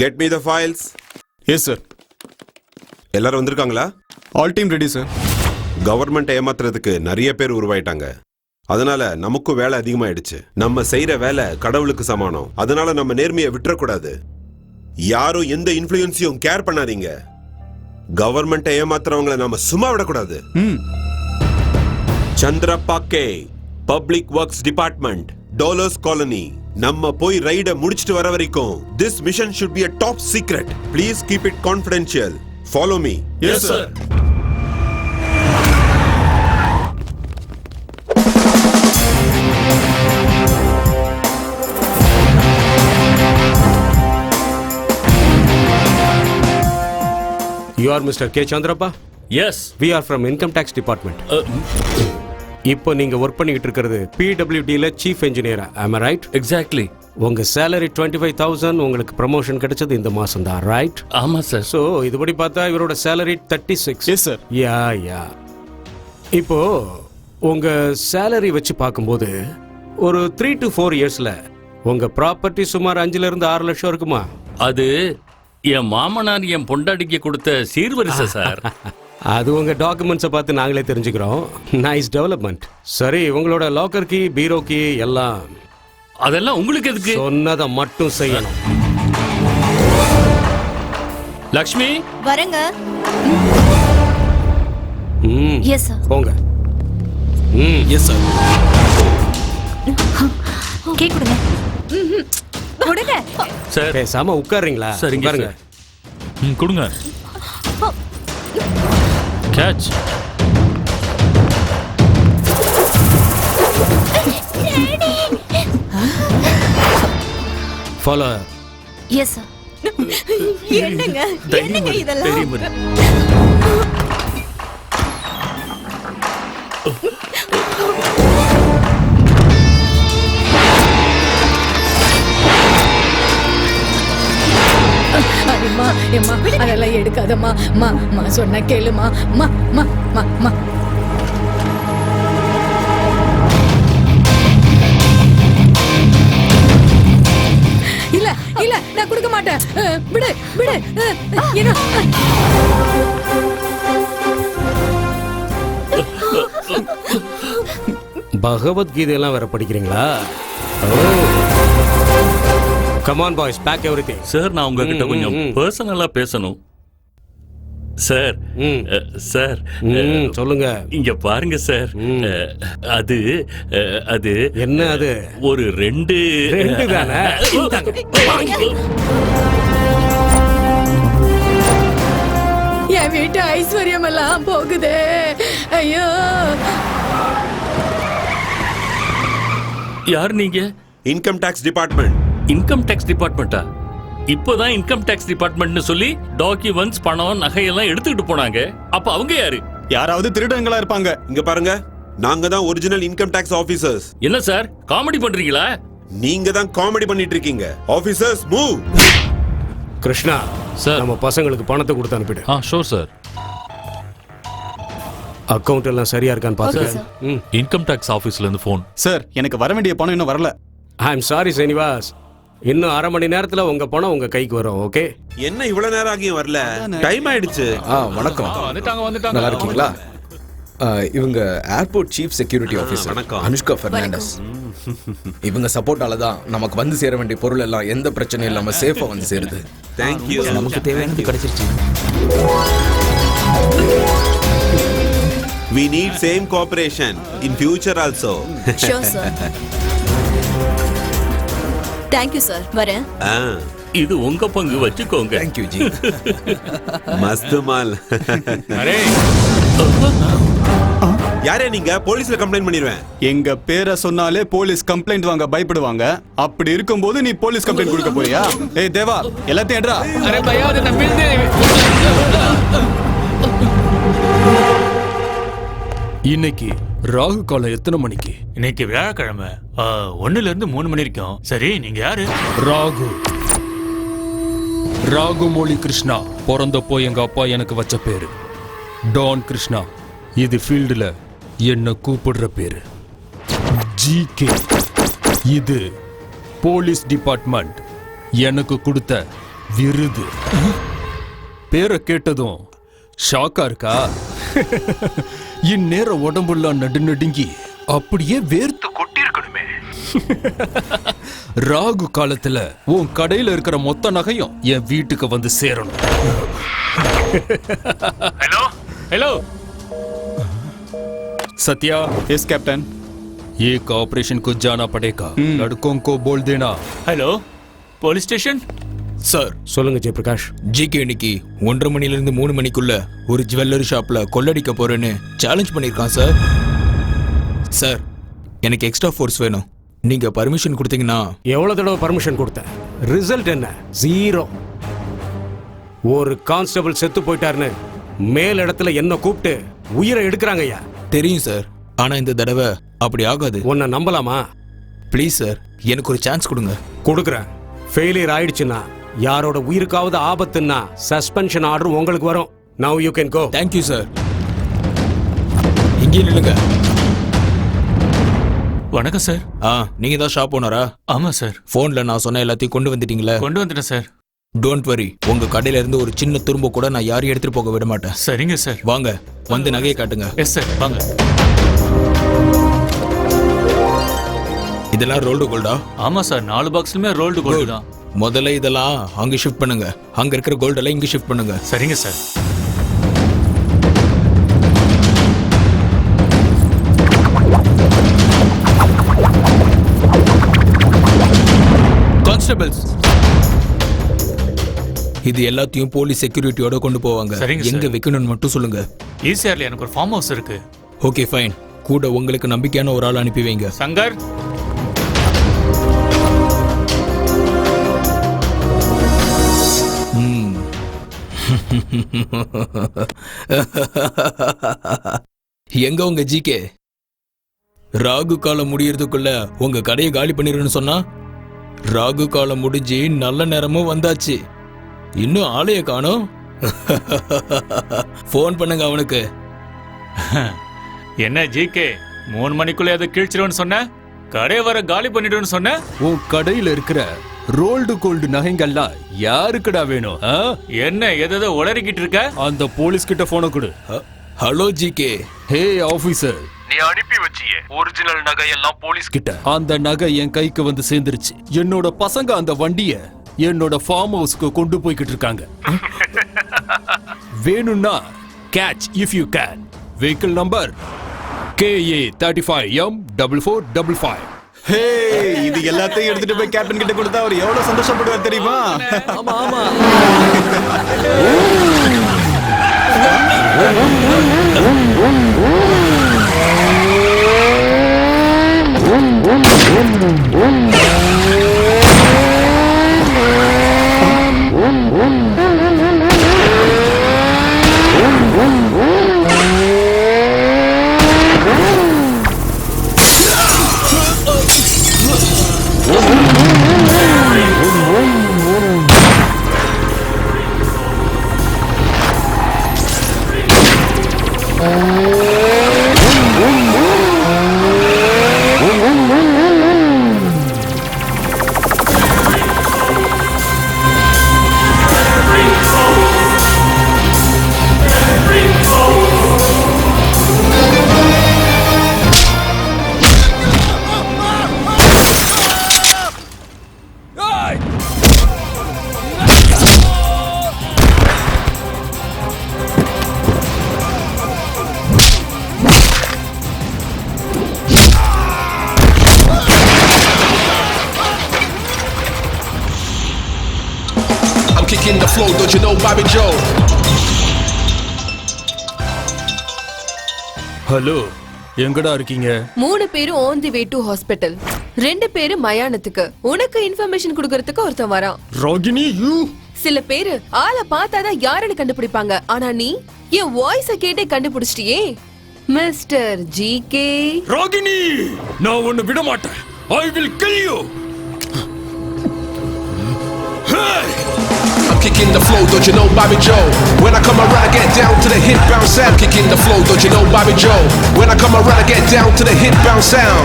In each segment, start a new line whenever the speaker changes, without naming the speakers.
Get me the files.
Yes sir.
எல்லாரும் வந்திருக்காங்களா?
All team ready sir.
Government ஏமாத்துறதுக்கு நிறைய பேர் உருவாயிட்டாங்க. அதனால நமக்கும் வேலை அதிகமாயிடுச்சு. நம்ம செய்யற வேலை கடவுளுக்கு சமானம். அதனால நம்ம நேர்மையை விட்டுறக்கூடாது. யாரும் எந்த இன்ஃப்ளூயன்ஸையும் கேர் பண்ணாதீங்க. கவர்மெண்ட் ஏமாத்துறவங்களை நாம சும்மா விடக்கூடாது. Chandrappa K, public works department, dollars colony. நம்ம போய் ரைட முடிச்சிட்டு வர வரைக்கும் this mission should be a top secret. Please keep it confidential. Follow me.
Yes sir.
You are Mr. K. Chandrappa?
Yes.
We are from Income Tax Department. இப்போ நீங்க work பண்ணிட்டு இருக்கிறது PWD ல சீஃப் இன்ஜினியரா? Am I right?
Exactly.
உங்க salary 25,000, உங்களுக்கு promotion கிடைச்சது இந்த மாசம் தான், ரைட்?
ஆமா சார்.
சோ இதுபடி பார்த்தா இவரோட salary 36.
Yes sir.
யா. இப்போ உங்க salary வச்சு பார்க்கும்போது ஒரு 3 to 4 இயர்ஸ்ல உங்க ப்ராப்பர்ட்டி சுமார் 5 இருந்து 6 லட்சம் இருக்குமா?
அது என் மாமனார் என் பொண்டாட்டிக்கு கொடுத்த சீர்வரிசை சார்.
அது உங்க டாக்குமெண்ட்ஸை பார்த்து நாங்களே தெரிஞ்சுக்கிறோம். Nice development. சரி, உங்களோட லாக்கர் கீ, பீரோ கீ எல்லாம்
அதெல்லாம் உங்களுக்கு எதுக்கு?
சொன்னதை மட்டும் செய்யணும்.
லக்ஷ்மி
வரங்க. Yes sir.
போங்க.
Yes sir.
கேக் கொடுங்க. கொடுங்க
சார்.
பேசாம உட்காருங்களா?
சரிங்க
உட்காருங்க.
கொடுங்க. கேட்ச்.
ஃபாலோ.
Yes sir. என்னங்க இதெல்லாம்?
அம்மா எம்மா அதெல்லாம் எடுக்காதம்மா. மா சொன்ன கேளுமா. மா மா மா மா இல்ல இல்ல நான் கொடுக்க மாட்டேன். விடு விடு.
பகவத்கீதையெல்லாம் வேற படிக்கிறீங்களா? Come on boys, pack everything.
Sir, நான் உங்ககிட்ட கொஞ்சம் பர்சனலா பேசணும். சார். சார்
சொல்லுங்க.
இங்க பாருங்க சார். அது அது
என்ன? அது
ஒரு ரெண்டு
தானே?
என் வீட்டு ஐஸ்வர்யம் எல்லாம் போகுதே. ஐயோ.
யார் நீங்க?
Income tax department.
Income tax டிபார்ட்மெண்டா? இப்போதான் இன்கம் டாக்ஸ் டிபார்ட்மெண்ட்னு சொல்லி டாக்குமெண்ட்ஸ், பணம், நகையெல்லாம் எடுத்துக்கிட்டு போனாங்க. அப்ப அவங்க யாரு?
யாராவது திருடங்களா இருப்பாங்க.
இங்க பாருங்க, நாங்க தான் ஒரிஜினல் இன்கம் டாக்ஸ் ஆபீசர்ஸ்.
என்ன சார் காமெடி பண்றீங்களா?
நீங்க தான் காமெடி பண்ணிட்டு இருக்கீங்க. Officers move.
கிருஷ்ணா சார், நம்ம பசங்களுக்கு பணத்தை கொடுத்து அனுப்பிடு.
Sure sir.
அக்கவுண்ட் எல்லாம் சரியா இருக்கான்னு பாருங்க.
இன்கம் டாக்ஸ் ஆபீஸ்ல இருந்து போன்.
சார், எனக்கு வர வேண்டிய பணம் இன்னும் வரல.
ஐ அம் சாரி சீனிவாஸ். இன்னும் 1/2 மணி நேரத்துல உங்க பணம் உங்க கைக்கு வரும். ஓகே?
என்ன இவ்வளவு நேரம் ஆகியும் வரல? டைம் ஆயிடுச்சு.
வணக்கம்.
வந்துட்டாங்க.
நல்லா இருக்கீங்களா? இவங்க airport chief security officer Anushka Fernandes. இவங்க சப்போர்ட்டால தான் நமக்கு வந்து சேர வேண்டிய பொருள் எல்லாம் எந்த பிரச்சனையும் இல்லாம சேஃபா வந்து சேருது.
Thank you.
நமக்கு தேவையானது கிடைச்சிருச்சு.
We need same cooperation in future also.
Sure sir. Thank you sir. வரேன்.
இது உங்க பங்கு, வச்சுக்கோங்க.
Thank you ஜி.
மஸ்து மால்.
அரே
யாரே நீங்க? போலீஸ்ல கம்ப்ளைண்ட் பண்ணிடுவேன்.
எங்க பேரை சொன்னாலே போலீஸ் கம்ப்ளைண்ட் வாங்க பயப்படுவாங்க. அப்படி இருக்கும்போது நீ போலீஸ் கம்ப்ளைண்ட் கொடுக்க போறியா? ஏய் தேவா, எல்லாத்தையும் எடுறா.
அரே பையா, அது நம்ம
இன்னைக்கு ராகு காலம் எத்தனை மணிக்கு?
இன்னைக்கு வியாழக்கிழமை 1 இருந்து 3 மணி இருக்கும். சரி, நீங்க யாரு?
ராகு. ராகுமொழி கிருஷ்ணா. பிறந்தப்போ எங்க அப்பா எனக்கு வச்ச பேரு டான் கிருஷ்ணா. இது ஃபீல்டுல என்ன கூப்பிடுற பேரு GK. இது போலீஸ் டிபார்ட்மெண்ட் எனக்கு கொடுத்த விருது. பேரை கேட்டதும் ஷாக்கா இருக்கா? இந்நேரம் உடம்புலாம் நடுநடுங்கி அப்படியே வேர்த்து கொட்டிருக்கணுமே. ராகு காலத்துல உன் கடையில இருக்கிற மொத்த நகையும் என் வீட்டுக்கு வந்து சேரணும்.
Hello hello
Satya,
yes captain.
एक ऑपरेशन को जाना पड़ेगा. लड़कों को बोल देना.
Hello police station.
சார்,
சொல்லுங்க ஜெயபிரகாஷ்.
ஜிகே இன்னைக்கு 1:30 மணிலிருந்து 3 மணிக்குள்ள ஒரு ஜுவல்லரி ஷாப்ல கொள்ளடிக்க போறேன்னு சேலஞ்ச் பண்ணிருக்கான் சார். சார், எனக்கு எக்ஸ்ட்ரா ஃபோர்ஸ் வேணும். நீங்க பர்மிஷன் கொடுத்தீங்கன்னா.
எவ்வளவு தடவை பர்மிஷன் கொடுத்தேன்? ரிசல்ட் என்ன? 0. ஒரு கான்ஸ்டபிள் செத்து போயிட்டாருன்னு மேல் இடத்துல என்ன கூப்பிட்டு உயிரை எடுக்கிறாங்க ஐயா.
தெரியும் சார், ஆனா இந்த தடவை அப்படி ஆகாது.
உன்னை நம்பலாமா?
ப்ளீஸ் சார், எனக்கு ஒரு சான்ஸ் கொடுங்க.
கொடுக்குறேன். ஃபெயிலியர் ஆயிடுச்சுன்னா, யாரோட உயிருக்காவது ஆபத்துன்னா சஸ்பென்ஷன் ஆர்டர் உங்களுக்கு வரும். Now you can go.
Thank you sir. இங்கே நில்லுங்க.
வணக்கம் சார்.
நீங்க தான் ஷாப் ஓனரா?
ஆமா சார்.
போன்ல நான் சொன்ன எல்லாத்தையும் கொண்டு வந்துட்டீங்களா?
கொண்டு வந்துட்டேன் சார்.
டோன்ட் வரி, உங்க கடையில இருந்து ஒரு சின்ன துரும்ப கூட நான் யாரையும் எடுத்துட்டு போக விட மாட்டேன்.
சரிங்க சார்.
வாங்க, வந்து நகையை காட்டுங்க.
எஸ் சார், வாங்க.
இதெல்லாம் ரோல்டு கோல்டா?
ஆமா சார், 4 பாக்ஸ்லயுமே ரோல்டு கோல்டு தான்.
முதல்ல இதெல்லாம் அங்க ஷிஃப்ட் பண்ணுங்க. அங்க இருக்கிற கோல்டு எல்லாம் இங்க ஷிஃப்ட் பண்ணுங்க.
சரிங்க சார்.
கான்ஸ்டபிள்ஸ், இது எல்லாத்தையும் போலீஸ் செக்யூரிட்டியோட கொண்டு போவாங்க.
சரிங்க சார்.
எங்க வைக்கணும்னு மட்டும் சொல்லுங்க.
ஈசிஆர்ல எனக்கு ஒரு ஃபார்ம் ஹவுஸ் இருக்கு.
Okay fine. கூட உங்களுக்கு நம்பிக்கையான ஒரு ஆள் அனுப்பி வைங்க.
சங்கர்.
எங்க உங்க ஜிகே? ராகு காலம் முடியறதுக்குள்ள உங்க கடையை காலி பண்ணிருன்னு சொன்னா, ராகு காலம் முடிஞ்சு நல்ல நேரமும் வந்தாச்சு. இன்னும் ஆளைய காணோம். போன் பண்ணுங்க அவனுக்கு.
என்ன ஜிகே, 3 மணிக்குள்ள அதை கீழ்ச்சிருவன்னு சொன்ன, கடையை வர காலி பண்ணிடுன்னு சொன்ன.
உன் கடையில இருக்கிற ரோல்டு கோல்டு நகைங்கள்லாம் யாருக்குடா வேணும்?
என்ன எதோ உளறிக்கிட்டு இருக்க?
அந்த போலீஸ் கிட்ட போன கொடு.
Hello GK.
ஹே ஆபீசர்,
நீ அனுப்பி வச்சியே ஒரிஜினல் நகையெல்லாம் போலீஸ்
கிட்ட அந்த நகை என் கைக்கு வந்து சேர்ந்துருச்சு. என்னோட பசங்க அந்த வண்டிய என்னோட ஃபார்ம் ஹவுஸ்க்கு கொண்டு போய்கிட்டு இருக்காங்க. வேணும்னா catch if you can. Vehicle number KA35M4455.
ஹே, இது எல்லாத்தையும் எடுத்துட்டு போய் கேப்டன் கிட்ட கொடுத்தா அவர் எவ்வளவு சந்தோஷப்படுவார் தெரியுமா?
ஆமா ஆமா.
Kicking the flow, don't you know Bobby Joe?
Hello, எங்கடா இருக்கீங்க?
3 பேரும் on the way to hospital. 2 பேரு மயானத்துக்கு. உனக்கு இன்ஃபர்மேஷன் கொடுக்கறதுக்கு ஒருத்தன் வரான்.
ராகினி, யூ.
சில பேரு ஆளை பார்த்தாதான் யாருன்னு கண்டுபிடிப்பாங்க. ஆனா நீ என் வாய்ஸ கேட்டே கண்டுபிடிச்சிட்டியே. Mister GK.
ராகினி, நான் உன்னை விட மாட்டேன். I will kill you.
I'm kicking the flow, don't you know Bobby Joe? When I come around, I get down to the hit bounce sound. Kicking the flow, don't you know Bobby Joe? When I come around, I get down to the hit bounce sound.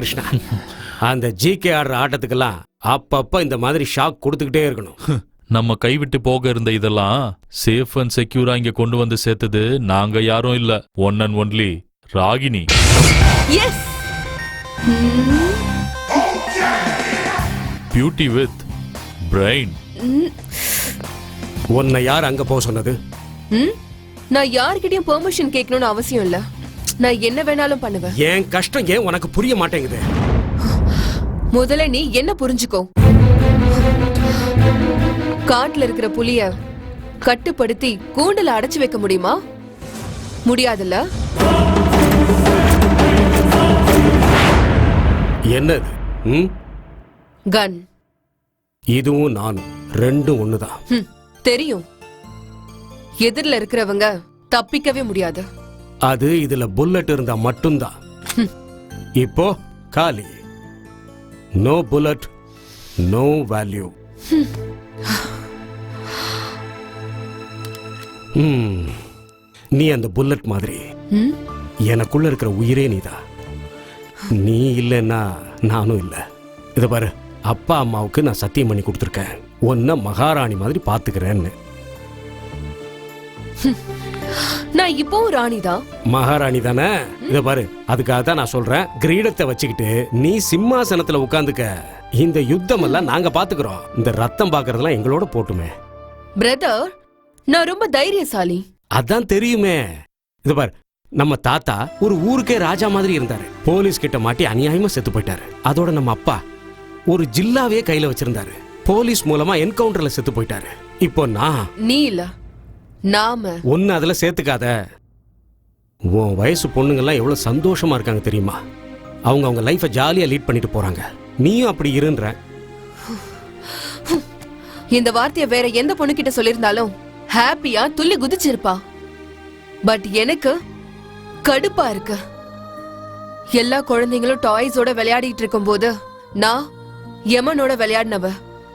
Krishna. அந்த GK ஆடுற ஆட்டத்துக்கெல்லாம் அப்பப்ப இந்த மாதிரி shock கொடுத்துக்கிட்டே இருக்கணும்.
நம்ம கைவிட்டு போக இருந்த இதெல்லாம் சேஃப் அண்ட் செக்யூரா இங்க கொண்டு வந்து சேர்த்தது நாங்க யாரும் இல்ல, one and only Ragini.
Yes,
beauty with brain.
உன்னை யார் அங்க போக சொன்னது?
நான் யார்கிட்டயும் பெர்மிஷன் கேட்கணும்னு அவசியம் இல்ல. நான் என்ன வேணாலும் பண்ணுவேன்.
என் கஷ்டம் ஏன் உனக்கு புரிய மாட்டேங்குது?
முதல்ல நீ என்ன புரிஞ்சுக்கோ. காட்டுல இருக்கிற புலிய கட்டுப்படுத்தி கூண்டுல அடைச்சு வைக்க முடியுமா? முடியாதுல்ல.
என்னது?
கன்.
இதுவும் நானும் ரெண்டும் ஒண்ணுதான்.
தெரியும். எதிரில இருக்கிறவங்க தப்பிக்கவே முடியாது.
அது இதுல புல்லட் இருந்தா மட்டும்தான். இப்போ காலி. No bullet, no value. நீ அந்த புல்லட் மாதிரி. எனக்குள்ள இருக்கிற உயிரே நீதான். நீ இல்லைன்னா நானும் இல்ல. இத பாரு, அப்பா அம்மாவுக்கு நான் சத்தியம் பண்ணி கொடுத்துருக்கேன், உன்னை மகாராணி மாதிரி பாத்துக்கிறேன்னு.
நான் இப்போ ராணிதான்.
மகாராணி தானே? இத பாரு, அதுக்காக தான் நான் சொல்றேன், கிரீடத்தை வச்சுக்கிட்டு நீ சிம்மாசனத்துல உட்கார்ந்துக்க. இந்த யுத்தம் எல்லாம் நாங்க பாத்துக்கிறோம். இந்த ரத்தம் பாக்குறதெல்லாம் எங்களோட போட்டுமே.
பிரதர், நான் ரொம்ப தைரியசாலி.
அதான் தெரியுமே. இத பாரு, நம்ம தாத்தா ஒரு ஊருக்கே ராஜா மாதிரி இருந்தாரு. போலீஸ் கிட்ட மாட்டி அநியாயமா செத்து போயிட்டாரு. அதோட நம்ம அப்பா ஒரு ஜில்லாவே கையில வச்சிருந்தாரு. போலீஸ் மூலமா என்கவுண்டர்ல செத்து போயிட்டாரு. இப்போ நான்.
நீ இல்ல, நாம.
ஒன்னு அதுல சேர்த்துக்காத. உன் வயசு பொண்ணுங்கெல்லாம் எவ்வளவு சந்தோஷமா இருக்காங்க தெரியுமா? அவங்க லைஃபை ஜாலியா லீட் பண்ணிட்டு போறாங்க. நீயும் அப்படி இருன்ற.
இந்த வார்த்தையை வேற எந்த பொண்ணு கிட்ட சொல்லிருந்தாலும் ஹாப்பியா துள்ளி குதிச்சிருப்பா. பட் எனக்கு கடுப்பா இருக்கு. எல்லா குழந்தைங்களும் டாய்ஸோட விளையாடிட்டு இருக்கும் போது நான் யமனோட விளையாடினவ.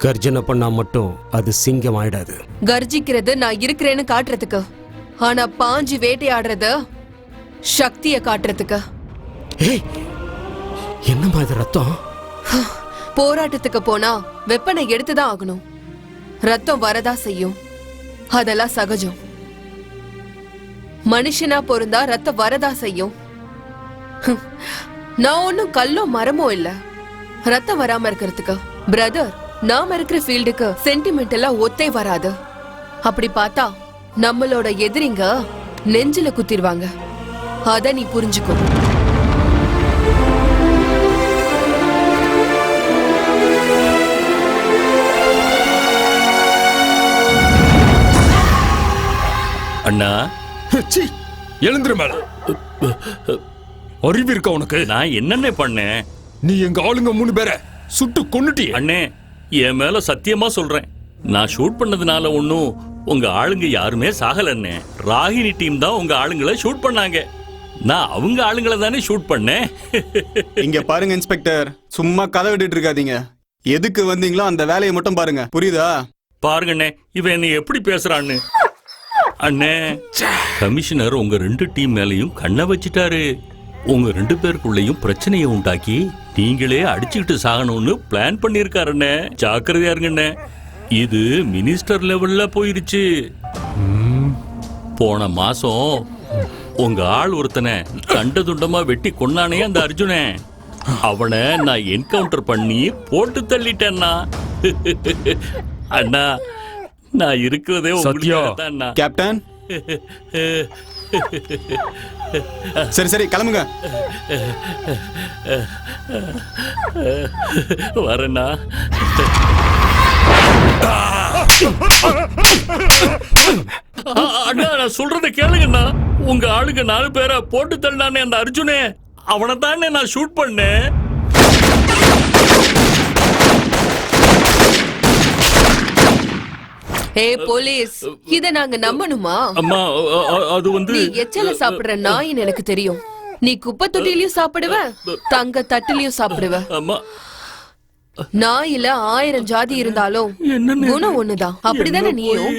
கர்ஜனை பண்ணா மட்டும் அது சிங்கம் ஆயிடாது.
கர்ஜிக்கிறது நான் இருக்கிறேன்னு காட்டுறதுக்கு, ஆனா பாஞ்சி வேட்டையாடுறது சக்திய காட்டுறதுக்கு.
என்னமா இது ரத்தம்?
போராட்டத்துக்கு போனா வெப்பனை எடுத்துதான் ஆகணும். ரத்தம் வரதா செய்யும், அதெல்லாம் சகஜம். மனுஷனா பொருந்தா ரத்தம் வரதா செய்யும். நான் ஒன்னும் கல்லோ மரமோ இல்ல ரத்தம் வராம இருக்கிறதுக்கு. பிரதர், நாம இருக்கிற ஃபீல்டுக்கு சென்டிமெண்ட் எல்லாம் ஒத்தே வராது. அப்படி பார்த்தா நம்மளோட எதிரிங்க நெஞ்சில குத்திடுவாங்க. அத நீ புரிஞ்சுக்கோ.
அண்ணா,
எழுந்துரு மேல. அறிவு இருக்கா உனக்கு?
நான் என்னென்ன பண்ணேன்?
நீ எங்க ஆளுங்க 3 பேரை சுட்டு கொன்னுட்டியே.
அண்ணே, என் மேல சத்தியமா சொல்றேன், நான் ஷூட் பண்ணதுனால ஒன்னும் உங்க ஆளுங்க யாருமே சாகலண்ணே. ராகினி டீம் தான் உங்க ஆளுங்களை ஷூட் பண்ணாங்க. நான் அவங்க ஆளுங்களை தானே ஷூட் பண்ணேன்.
இங்க பாருங்க இன்ஸ்பெக்டர், சும்மா கதை விட்டுட்டு இருக்காதீங்க. எதுக்கு வந்தீங்களோ அந்த வேலையை மட்டும் பாருங்க, புரியுதா?
பாருங்கண்ணே, இவன் என்னை எப்படி பேசுறான்னு. அண்ணே, கமிஷனர் உங்க 2 டீம் மேலையும் கண்ணை வச்சிட்டாரு. உங்க 2 பேருக்குள்ளேயும் பிரச்சனையை உண்டாக்கி நீங்களே அடிச்சுக்கிட்டு சாகணும்னு பிளான் பண்ணிருக்காருண்ணே. ஜாக்கிரதையா இருங்கண்ணே. இது மினிஸ்டர் லெவல்ல போயிருச்சு. போன மாசம் உங்க ஆள் ஒருத்தனை கண்ட துண்டமா வெட்டி கொன்னானே அந்த அர்ஜுனே, அவனை நான் என்கவுண்டர் பண்ணி போட்டு தள்ளிட்டேன்னா. அண்ணா, நான் இருக்கிறதே
சத்யா. கேப்டன், சரி சரி கிளம்புங்க.
வரேண்ணா. அண்ணா, நான் சொல்றத கேளுங்கண்ணா. உங்க ஆளுங்க 4 பேரை போட்டு தள்ளானே அந்த அர்ஜுனே, அவனை தானே நான் ஷூட் பண்ணேன்.
போலீஸ், இத நாங்க நம்பணுமா?
அம்மா, அது வந்து
நீ எச்சல சாப்பிடுற நாயின்னு எனக்கு தெரியும். நீ குப்பை தொட்டிலையும் சாப்பிடுவ, தங்க தட்டிலையும் சாப்பிடுவ.
அம்மா,
நாயில 1000 ஜாதி இருந்தாலும் குணம் ஒண்ணுதான். அப்படிதானே நீயும்?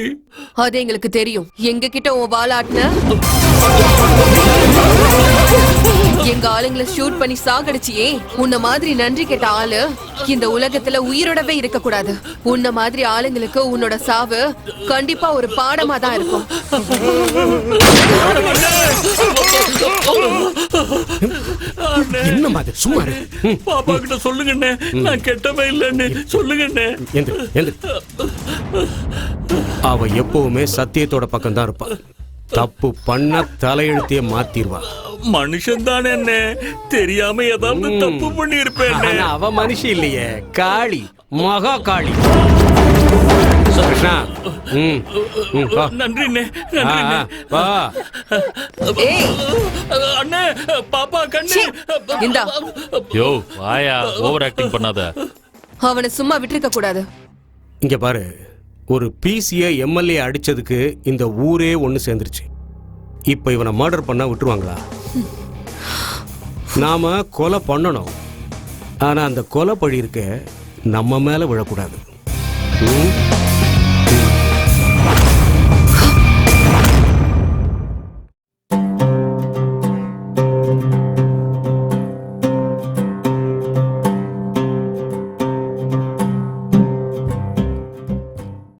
அது எங்களுக்கு தெரியும். எங்க கிட்ட உன் வாலாட்டின எங்க ஆளுங்களை ஷூட் பண்ணி சாகடிச்சியே. உன்ன மாதிரி நன்றி கேட்ட ஆளு இந்த உலகத்துல உயிரோடவே இருக்க கூடாது. உன்ன மாதிரி ஆளுங்களுக்கு உன்னோட சாவு கண்டிப்பா ஒரு பாடமா தான் இருக்கும்.
என்ன மாதிரி சும்மா
பாப்பா கிட்ட சொல்லுங்கண்ணே, நான் கெட்டவே இல்லைன்னு சொல்லுங்கண்ணே.
அவ எப்பவுமே சத்தியத்தோட பக்கம் தான் இருப்பா. தப்பு பண்ண தலையெழுத்தையே மாத்திருவா.
மனுஷன் தானே என்ன, தெரியாம ஏதாவது தப்பு பண்ணி இருப்பேன்.
அவ மனுஷி இல்லையே, காளி, மகா காளி. கிருஷ்ணா,
நன்றிண்ணே. அண்ணே, பாப்பா கண்ணு.
இந்தா
யோ வாயா, ஓவர் ஆக்டிங் பண்ணாத.
அவனை சும்மா விட்டுருக்க கூடாது.
இங்க பாரு, ஒரு பிசிய எம்எல்ஏ அடிச்சதுக்கு இந்த ஊரே ஒண்ணு சேர்ந்துருச்சு. இப்ப இவனை மர்டர் பண்ணா விட்டுருவாங்களா? நாம கொலை பண்ணணும், ஆனா அந்த கொலை பழி இருக்க நம்ம மேல விழக்கூடாது.